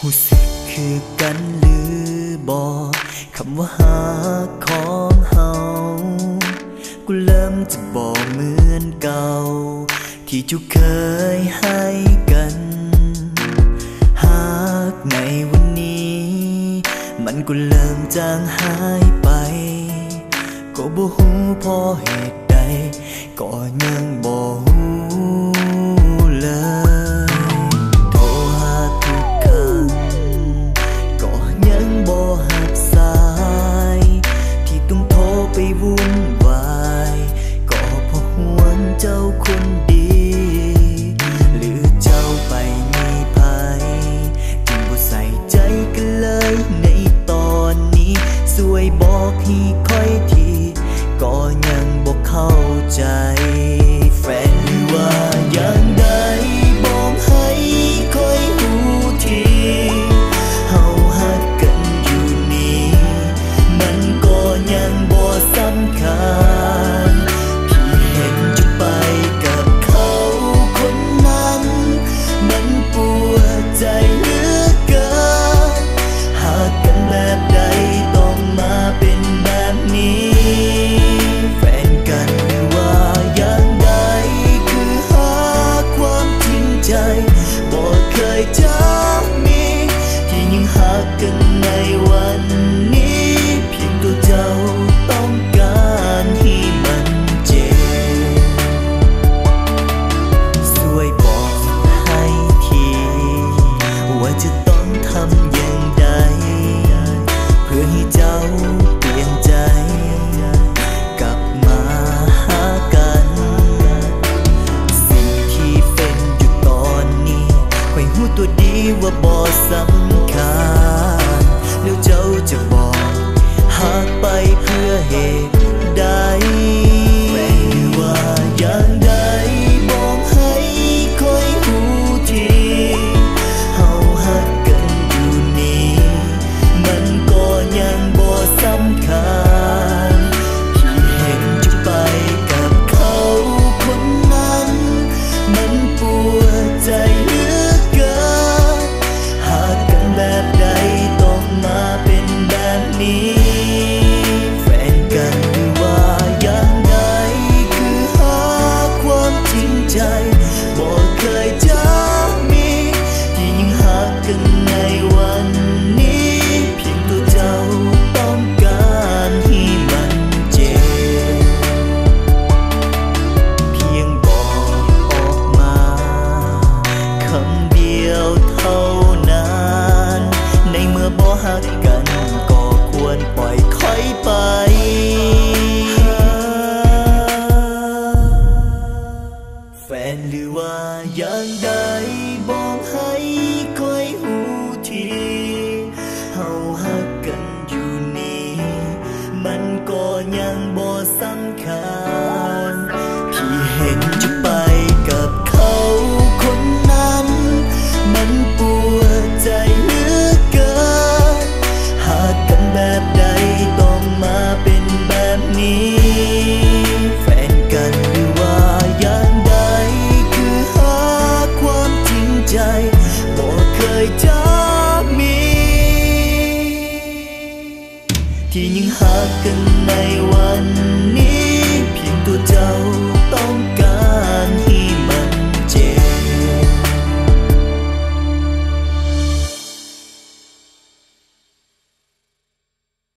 รู้สึกคือกันหรือบอกคำว่าหาของเฮากูเริ่มจะบอกเหมือนเก่าที่จุเคยให้กันหากในวันนี้มันก็เริ่มจางหายไปก็บ่ฮู้เพราะเหตุใดก็ยังบ่ฮู้เลยโทรหาทุกครั้งก็ยังบ่รับสายที่ต้องโทรไปวุ่นวายก็เพราะห่วงเจ้าคนดีหรือเจ้าไปมีภัยจึงบ่ใส่ใจกันเลยในตอนนี้สวยบอกให้ค่อยทีก็ยังบ่เข้าใจแฟนหรือว่าอย่างใดบอกให้ค่อยรู้ทีเฮาฮักกันอยู่นี่มันก็ยังบ่สำคัญที่เห็นจะไปกับเขาคนนั้นมันปวดใจเหลือเกินหากกันแบบใดต้องมาเป็นแบบนี้แฟนกันหรือว่าอย่างใดคือหาความจริงใจบ่เคยจะมีที่ยังหากกันในวันนี้เพียงตัวเจ้าต้องการให้มันเจ็บช่วยบอกให้ทีว่าจะต้องทำอย่างใดเพื่อให้เจ้าเปลี่ยนใจกลับมาหากันสิ่งที่เป็นอยู่ตอนนี้ค่อยรู้ตัวดีว่าบ่สำคัญแล้วเจ้าจะบอกหากไปเพื่อเหตุใดไม่ว่าอย่างใดบอกให้ค่อยรู้ทีเฮาฮักกันอยู่นี่มันก็ยังบ่สำคัญที่เห็นจะไปกับเขาคนนั้นมันปวดใจเหลือเกินหากกันแบบใดต้องมาเป็นแบบนี้แฟนกันหรือว่าอย่างใดคือหาความจริงใจบ่เคยจะมีที่ยังหากันในวันนี้เพียงตัวเจ้าต้องการให้มันเจ็บเพียงบอกออกมาคำเดียวเท่านั้นในเมื่อบ่ฮักกันก็ควรปล่อยค่อยไปแฟนหรือว่าอย่างใดบอกให้ค่อยหูทีเฮาฮักกันอยู่นี่มันก็ยังบ่สำคัญที่เห็นจะไปกับเขาคนนั้นมันปวดใจเหลือเกินหากกันแบบใดต้องมาเป็นแบบนี้แฟนกันหรือว่าอย่างใดคือหาความจริงใจบ่เคยจะมีที่ยังหากันในวันนี้